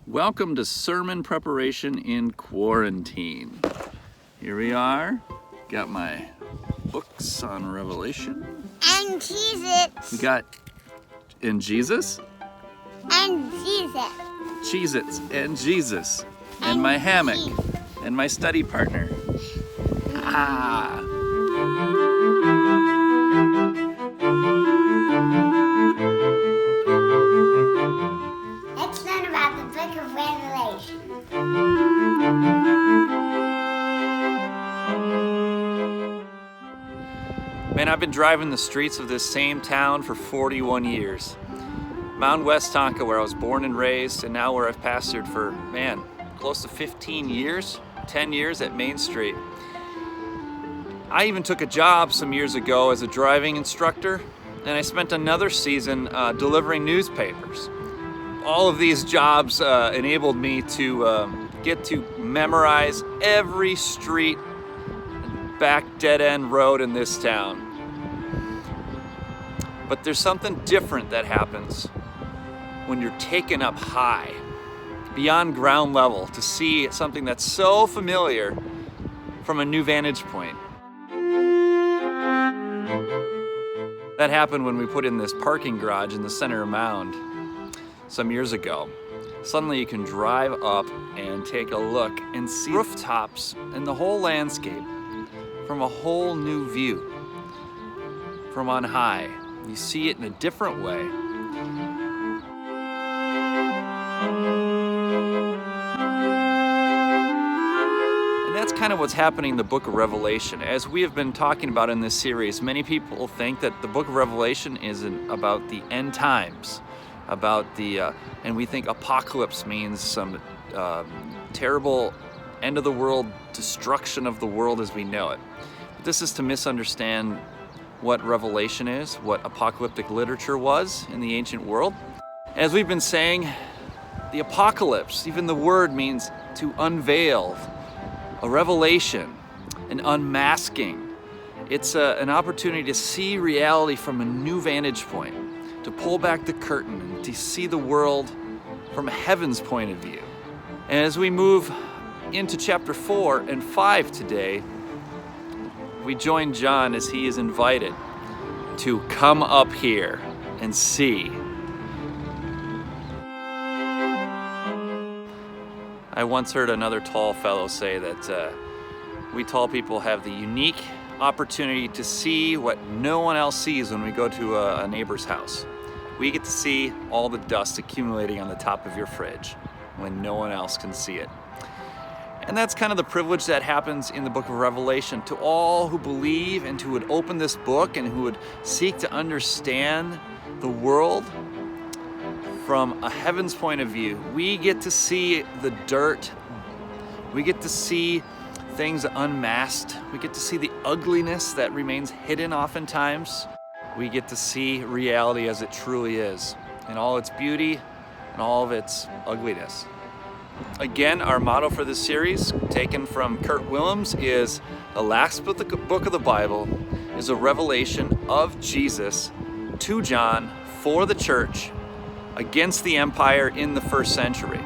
Welcome to Sermon Preparation in Quarantine. Here we are. Got my books on Revelation. And Jesus. We got in Jesus. And Jesus. Cheez-Its and Jesus. And my hammock. And my study partner. Ah. Let's learn about the book of Revelation. Man, I've been driving the streets of this same town for 41 years. Mount West Tonka, where I was born and raised, and now where I've pastored for, close to 15 years, 10 years at Main Street. I even took a job some years ago as a driving instructor, and I spent another season delivering newspapers. All of these jobs enabled me to get to memorize every street and back dead-end road in this town. But there's something different that happens when you're taken up high, beyond ground level, to see something that's so familiar from a new vantage point. That happened when we put in this parking garage in the center of Mound some years ago. Suddenly you can drive up and take a look and see rooftops and the whole landscape from a whole new view from on high. You see it in a different way. And that's kind of what's happening in the book of Revelation. As we have been talking about in this series, many people think that the book of Revelation is about the end times, about and we think apocalypse means some terrible end of the world destruction of the world as we know it. But this is to misunderstand what Revelation is, what apocalyptic literature was in the ancient world. As we've been saying, the apocalypse, even the word means to unveil, a revelation, an unmasking. It's an opportunity to see reality from a new vantage point, to pull back the curtain and to see the world from heaven's point of view. And as we move into chapter 4 and 5 today, we join John as he is invited to come up here and see. I once heard another tall fellow say that we tall people have the unique opportunity to see what no one else sees when we go to a neighbor's house. We get to see all the dust accumulating on the top of your fridge when no one else can see it. And that's kind of the privilege that happens in the book of Revelation. To all who believe and who would open this book and who would seek to understand the world from a heaven's point of view, we get to see the dirt. We get to see things unmasked. We get to see the ugliness that remains hidden oftentimes. We get to see reality as it truly is, in all its beauty and all of its ugliness. Again, our motto for this series, taken from Kurt Willems, is the last book of the Bible is a revelation of Jesus to John for the church against the empire in the first century.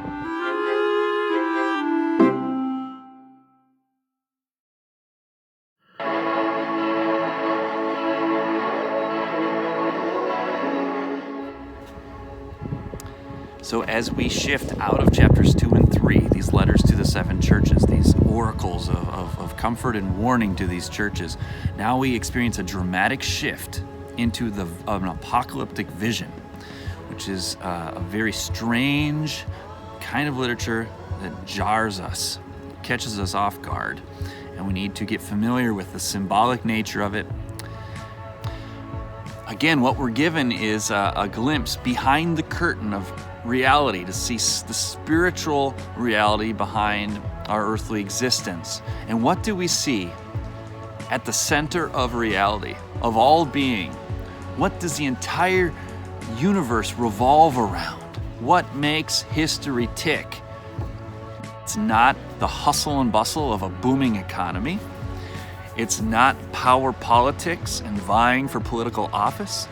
So as we shift out of chapters 2 and 3, these letters to the 7 churches, these oracles of comfort and warning to these churches, now we experience a dramatic shift into an apocalyptic vision, which is a very strange kind of literature that jars us, catches us off guard, and we need to get familiar with the symbolic nature of it. Again, what we're given is a glimpse behind the curtain of reality, to see the spiritual reality behind our earthly existence. And what do we see at the center of reality, of all being? What does the entire universe revolve around? What makes history tick? It's not the hustle and bustle of a booming economy. It's not power politics and vying for political office.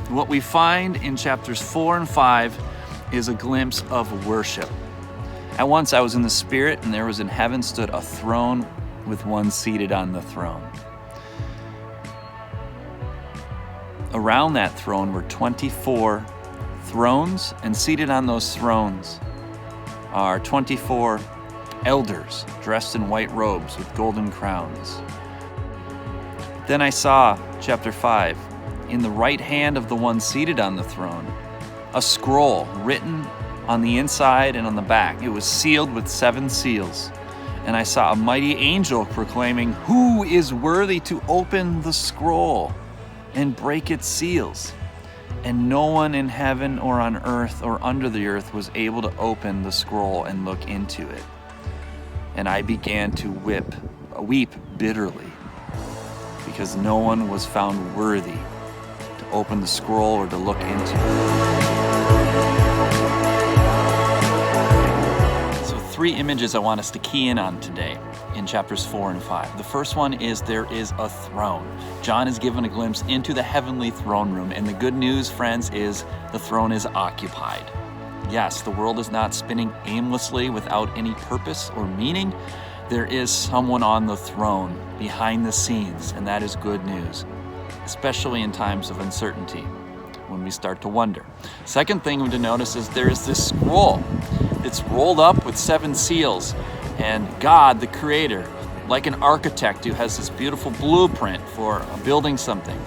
What we find in chapters 4 and 5 is a glimpse of worship. At once I was in the Spirit, and there was in heaven stood a throne with one seated on the throne. Around that throne were 24 thrones, and seated on those thrones are 24 elders dressed in white robes with golden crowns. Then I saw, chapter 5, in the right hand of the one seated on the throne, a scroll written on the inside and on the back. It was sealed with 7 seals. And I saw a mighty angel proclaiming, "Who is worthy to open the scroll and break its seals?" And no one in heaven or on earth or under the earth was able to open the scroll and look into it. And I began to weep bitterly, because no one was found worthy to open the scroll or to look into it. So 3 images I want us to key in on today in chapters 4 and 5. The first one is there is a throne. John is given a glimpse into the heavenly throne room, and the good news, friends, is the throne is occupied. Yes, the world is not spinning aimlessly without any purpose or meaning. There is someone on the throne behind the scenes, and that is good news, especially in times of uncertainty when we start to wonder. Second thing to notice is there is this scroll. It's rolled up with 7 seals, and God, the Creator, like an architect who has this beautiful blueprint for building something,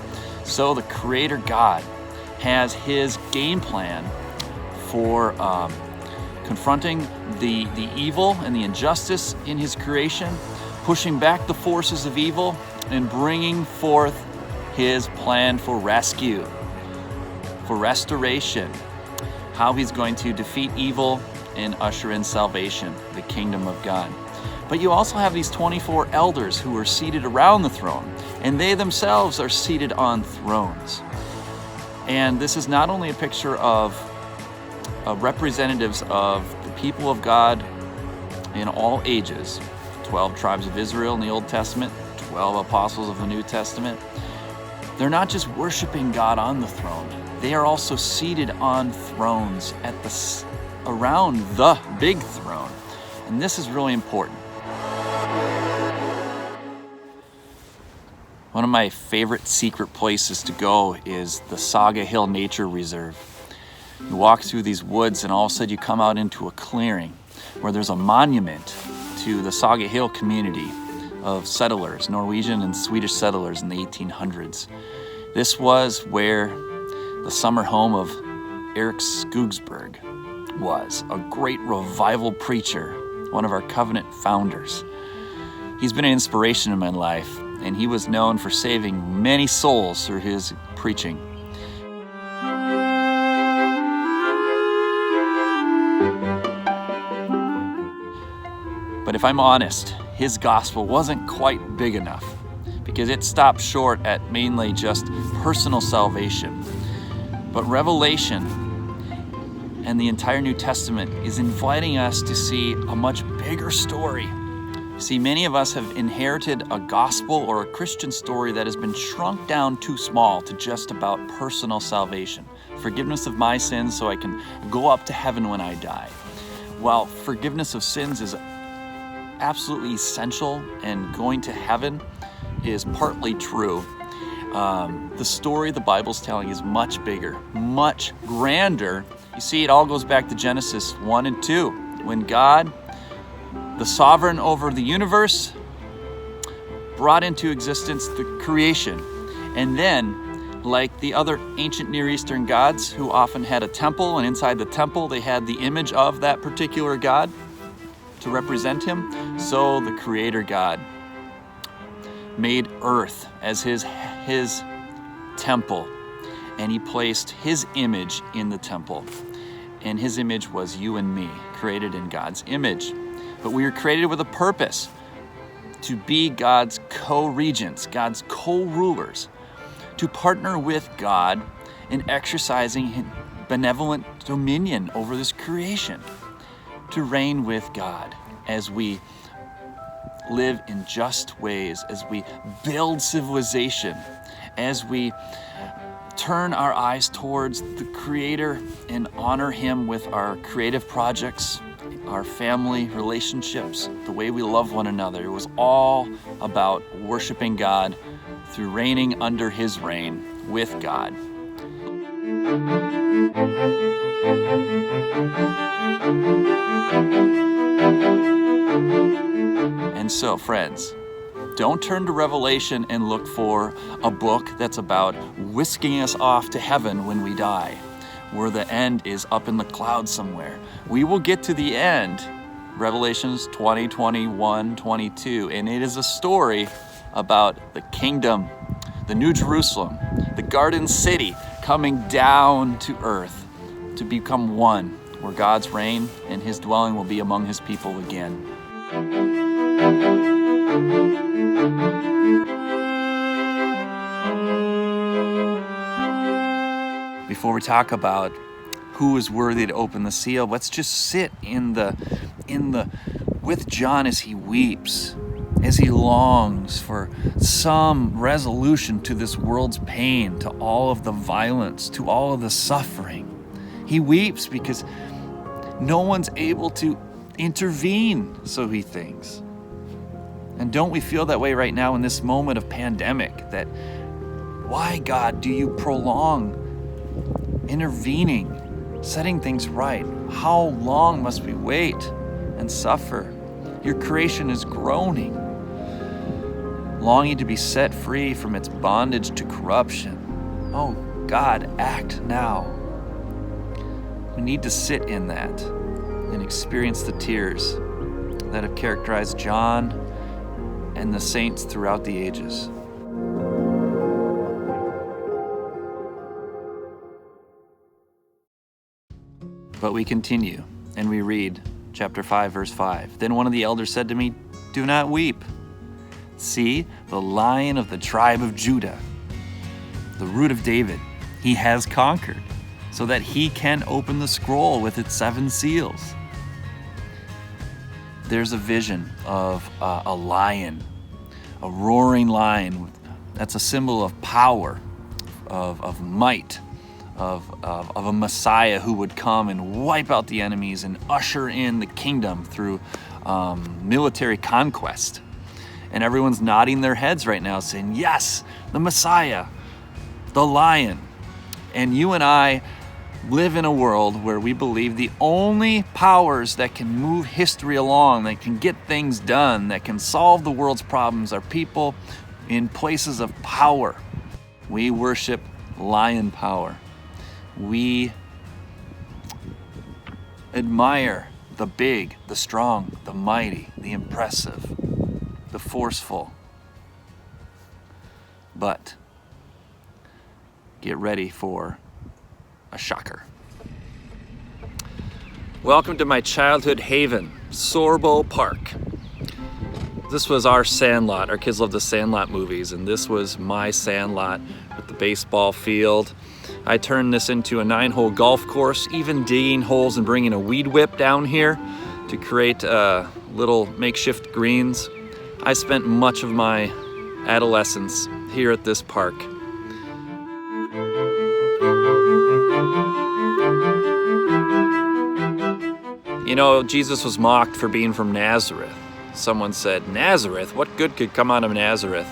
so the Creator God has his game plan for confronting the evil and the injustice in his creation, pushing back the forces of evil, and bringing forth his plan for rescue, for restoration, how he's going to defeat evil and usher in salvation, the kingdom of God. But you also have these 24 elders who are seated around the throne, and they themselves are seated on thrones. And this is not only a picture of representatives of the people of God in all ages, 12 tribes of Israel in the Old Testament, 12 apostles of the New Testament. They're not just worshiping God on the throne, they are also seated on thrones around the big throne. And this is really important. One of my favorite secret places to go is the Saga Hill Nature Reserve. You walk through these woods, and all of a sudden you come out into a clearing where there's a monument to the Saga Hill community of settlers, Norwegian and Swedish settlers in the 1800s. This was where the summer home of Eric Skogsberg was, a great revival preacher, one of our covenant founders. He's been an inspiration in my life, and he was known for saving many souls through his preaching. But if I'm honest, his gospel wasn't quite big enough, because it stopped short at mainly just personal salvation. But Revelation and the entire New Testament is inviting us to see a much bigger story. See, many of us have inherited a gospel or a Christian story that has been shrunk down too small to just about personal salvation. Forgiveness of my sins so I can go up to heaven when I die. While forgiveness of sins is absolutely essential and going to heaven is partly true, the story the Bible's telling is much bigger, much grander. You see, it all goes back to Genesis 1 and 2, when God, the sovereign over the universe, brought into existence the creation. And then, like the other ancient Near Eastern gods who often had a temple, and inside the temple they had the image of that particular god to represent him, so the Creator God made earth as his temple, and he placed his image in the temple. And his image was you and me, created in God's image. But we were created with a purpose, to be God's co-regents, God's co-rulers, to partner with God in exercising benevolent dominion over this creation, to reign with God as we live in just ways, as we build civilization, as we turn our eyes towards the Creator and honor Him with our creative projects our family relationships, the way we love one another. It was all about worshiping God through reigning under His reign with God. And so, friends, don't turn to Revelation and look for a book that's about whisking us off to heaven when we die, where the end is up in the clouds somewhere. We will get to the end, Revelations 20, 21, 22, and it is a story about the kingdom, the New Jerusalem, the Garden City coming down to earth to become one, where God's reign and His dwelling will be among His people again. Before we talk about who is worthy to open the seal, let's just sit with John as he weeps, as he longs for some resolution to this world's pain, to all of the violence, to all of the suffering. He weeps because no one's able to intervene, so he thinks. And don't we feel that way right now in this moment of pandemic? That why, God, do you prolong intervening, setting things right? How long must we wait and suffer? Your creation is groaning, longing to be set free from its bondage to corruption. Oh, God, act now. We need to sit in that and experience the tears that have characterized John and the saints throughout the ages. But we continue, and we read chapter 5, verse 5. Then one of the elders said to me, "Do not weep. See, the Lion of the tribe of Judah, the Root of David, He has conquered, so that He can open the scroll with its 7 seals." There's a vision of a lion, a roaring lion. That's a symbol of power, of might, of a Messiah who would come and wipe out the enemies and usher in the kingdom through military conquest. And everyone's nodding their heads right now saying, yes, the Messiah, the lion. And you and I live in a world where we believe the only powers that can move history along, that can get things done, that can solve the world's problems are people in places of power. We worship lion power. We admire the big, the strong, the mighty, the impressive, the forceful. But get ready for a shocker. Welcome to my childhood haven, Sorbo Park. This was our sandlot. Our kids loved the Sandlot movies, and this was my sandlot with the baseball field. I turned this into a 9-hole golf course, even digging holes and bringing a weed whip down here to create little makeshift greens. I spent much of my adolescence here at this park. You know, Jesus was mocked for being from Nazareth. Someone said, Nazareth? What good could come out of Nazareth?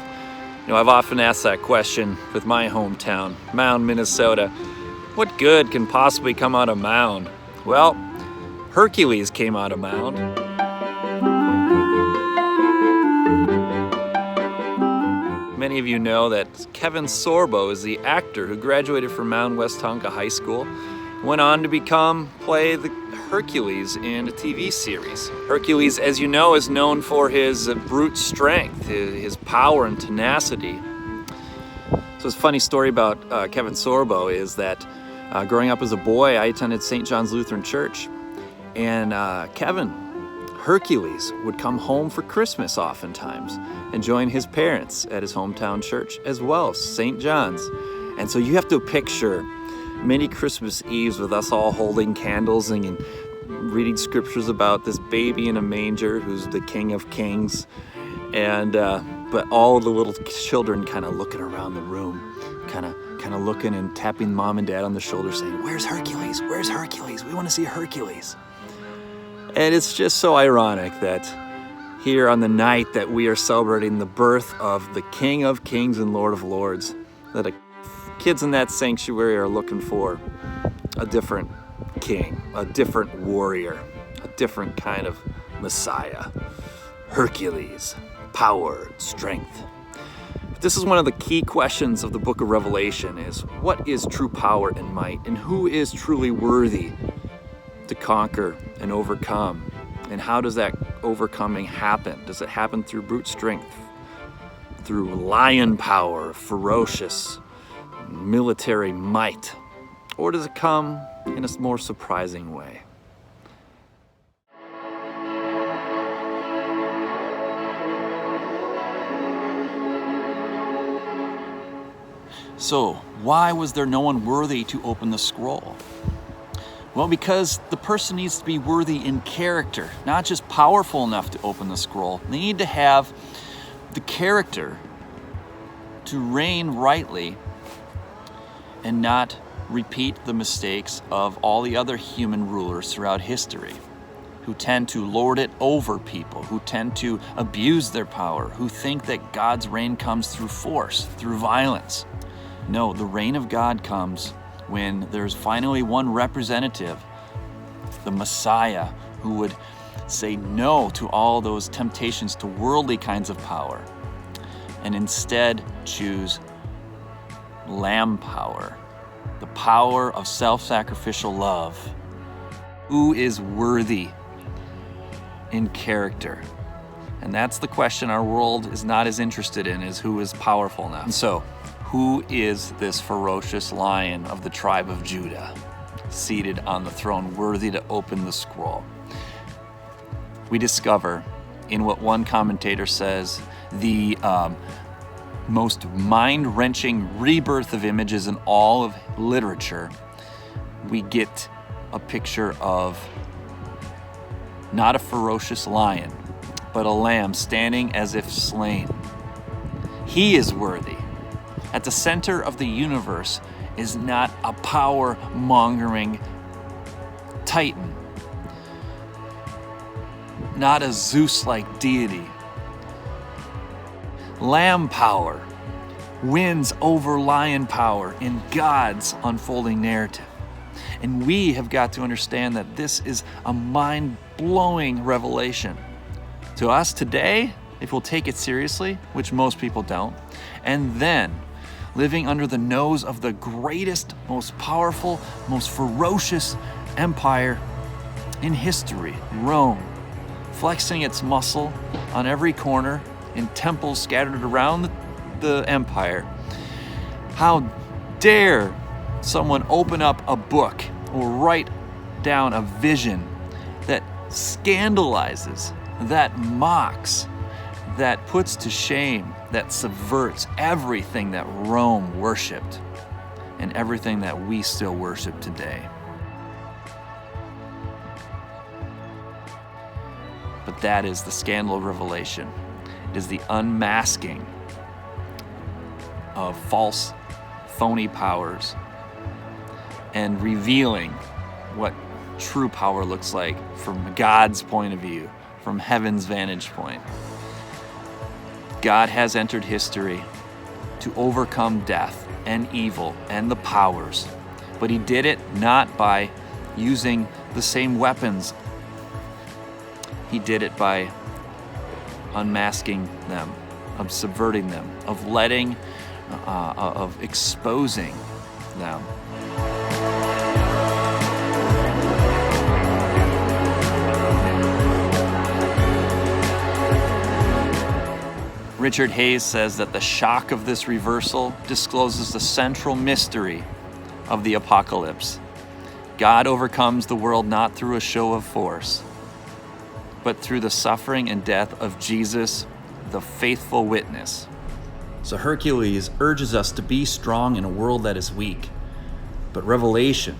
You know, I've often asked that question with my hometown, Mound, Minnesota. What good can possibly come out of Mound? Well, Hercules came out of Mound. Many of you know that Kevin Sorbo is the actor who graduated from Mound Westonka High School, went on to play the Hercules in a TV series. Hercules, as you know, is known for his brute strength, his power and tenacity. So it's a funny story about Kevin Sorbo is that growing up as a boy, I attended St. John's Lutheran Church, and Kevin, Hercules, would come home for Christmas oftentimes and join his parents at his hometown church as well, St. John's. And so you have to picture many Christmas Eves with us all holding candles and reading scriptures about this baby in a manger who's the King of Kings, and but all the little children kind of looking around the room, kind of looking and tapping mom and dad on the shoulder saying, "Where's Hercules? Where's Hercules? We want to see Hercules." And it's just so ironic that here on the night that we are celebrating the birth of the King of Kings and Lord of Lords, that kids in that sanctuary are looking for a different king, a different warrior, a different kind of Messiah. Hercules, power, strength. This is one of the key questions of the book of Revelation is, what is true power and might, and who is truly worthy to conquer and overcome? And how does that overcoming happen? Does it happen through brute strength, through lion power, ferocious military might, or does it come in a more surprising way? So, why was there no one worthy to open the scroll? Well, because the person needs to be worthy in character, not just powerful enough to open the scroll. They need to have the character to reign rightly and not repeat the mistakes of all the other human rulers throughout history, who tend to lord it over people, who tend to abuse their power, who think that God's reign comes through force, through violence. No, the reign of God comes when there's finally one representative, the Messiah, who would say no to all those temptations to worldly kinds of power and instead choose lamb power, the power of self-sacrificial love. Who is worthy in character? And that's the question our world is not as interested in, is who is powerful now. And so, who is this ferocious lion of the tribe of Judah, seated on the throne, worthy to open the scroll? We discover in what one commentator says, the most mind-wrenching rebirth of images in all of literature. We get a picture of not a ferocious lion, but a lamb standing as if slain. He is worthy. At the center of the universe is not a power-mongering titan, not a Zeus-like deity. Lamb power wins over lion power in God's unfolding narrative. And we have got to understand that this is a mind-blowing revelation. To us today, if we'll take it seriously, which most people don't, and then living under the nose of the greatest, most powerful, most ferocious empire in history, Rome, flexing its muscle on every corner in temples scattered around the empire. How dare someone open up a book or write down a vision that scandalizes, that mocks, that puts to shame, that subverts everything that Rome worshipped and everything that we still worship today. But that is the scandal of Revelation. It is the unmasking of false, phony powers and revealing what true power looks like from God's point of view, from heaven's vantage point. God has entered history to overcome death and evil and the powers, but he did it not by using the same weapons. He did it by unmasking them, of subverting them, of of exposing them. Richard Hayes says that the shock of this reversal discloses the central mystery of the apocalypse. God overcomes the world not through a show of force, but through the suffering and death of Jesus, the faithful witness. So Hercules urges us to be strong in a world that is weak, but Revelation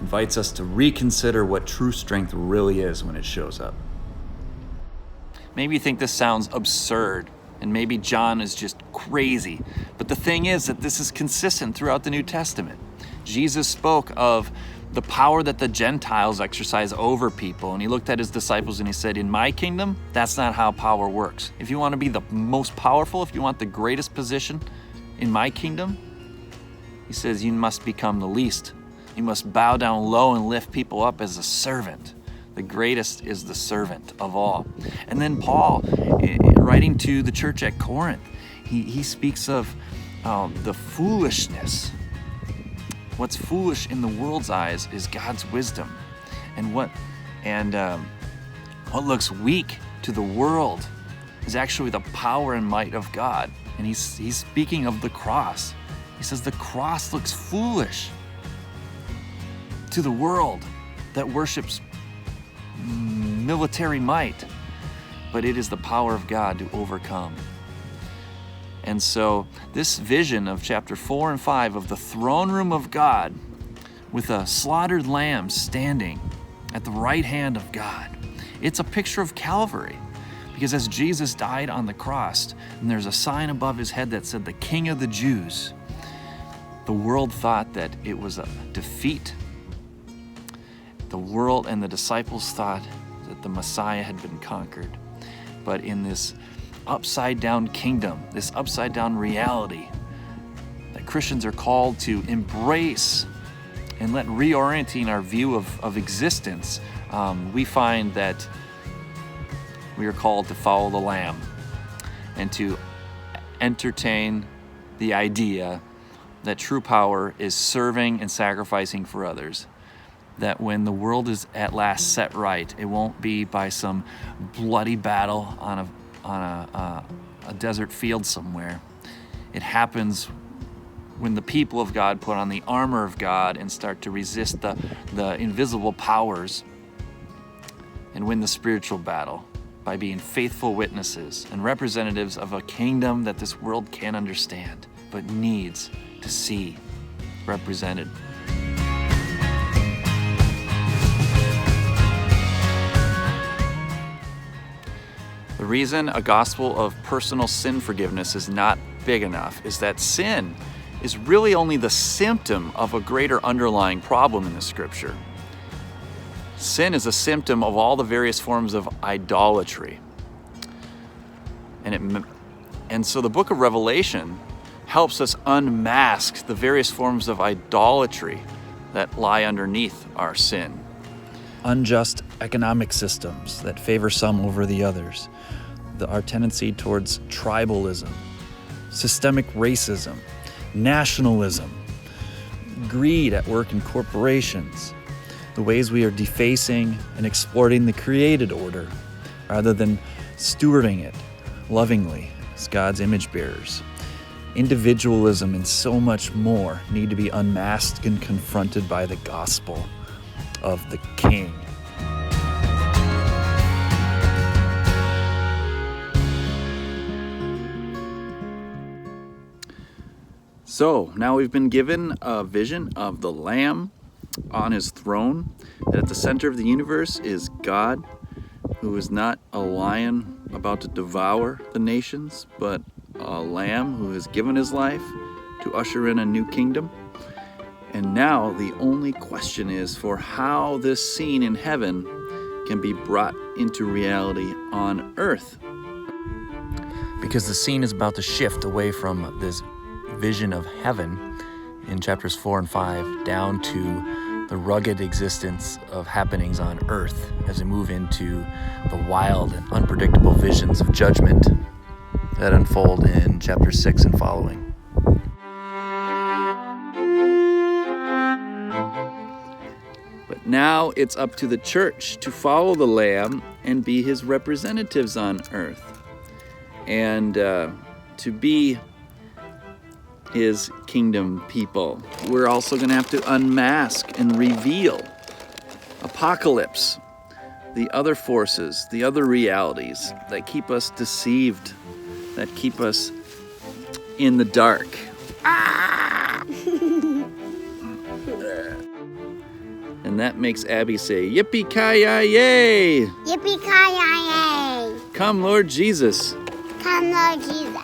invites us to reconsider what true strength really is when it shows up. Maybe you think this sounds absurd, and maybe John is just crazy. But the thing is that this is consistent throughout the New Testament. Jesus spoke of the power that the Gentiles exercise over people. And he looked at his disciples and he said, in my kingdom, that's not how power works. If you want to be the most powerful, if you want the greatest position in my kingdom, he says, you must become the least. You must bow down low and lift people up as a servant. The greatest is the servant of all. And then Paul, writing to the church at Corinth, he speaks of the foolishness. What's foolish in the world's eyes is God's wisdom. And what looks weak to the world is actually the power and might of God. And he's speaking of the cross. He says the cross looks foolish to the world that worships military might, but it is the power of God to overcome. And so this vision of chapter 4 and 5 of the throne room of God with a slaughtered lamb standing at the right hand of God, it's a picture of Calvary. Because as Jesus died on the cross, and there's a sign above his head that said, the King of the Jews, the world thought that it was a defeat. The world and the disciples thought that the Messiah had been conquered. But in this upside down kingdom, this upside down reality that Christians are called to embrace and let reorienting our view of existence, we find that we are called to follow the Lamb and to entertain the idea that true power is serving and sacrificing for others. That when the world is at last set right, it won't be by some bloody battle on a desert field somewhere. It happens when the people of God put on the armor of God and start to resist the invisible powers and win the spiritual battle by being faithful witnesses and representatives of a kingdom that this world can't understand but needs to see represented. The reason a gospel of personal sin forgiveness is not big enough is that sin is really only the symptom of a greater underlying problem in the scripture. Sin is a symptom of all the various forms of idolatry. And so the book of Revelation helps us unmask the various forms of idolatry that lie underneath our sin. Unjust economic systems that favor some over the others. Our tendency towards tribalism, systemic racism, nationalism, greed at work in corporations, the ways we are defacing and exploiting the created order rather than stewarding it lovingly as God's image bearers. Individualism and so much more need to be unmasked and confronted by the gospel of the King. So now we've been given a vision of the Lamb on his throne, that at the center of the universe is God, who is not a lion about to devour the nations, but a lamb who has given his life to usher in a new kingdom. And now the only question is for how this scene in heaven can be brought into reality on earth. Because the scene is about to shift away from this vision of heaven in chapters 4 and 5 down to the rugged existence of happenings on earth as we move into the wild and unpredictable visions of judgment that unfold in chapter 6 and following. But now it's up to the church to follow the Lamb and be his representatives on earth, and to be his kingdom people. We're also going to have to unmask and reveal apocalypse, the other forces, the other realities that keep us deceived, that keep us in the dark. And that makes Abby say, "Yippee-ki-yay! Yippee-ki-yay! Come, Lord Jesus. Come, Lord Jesus."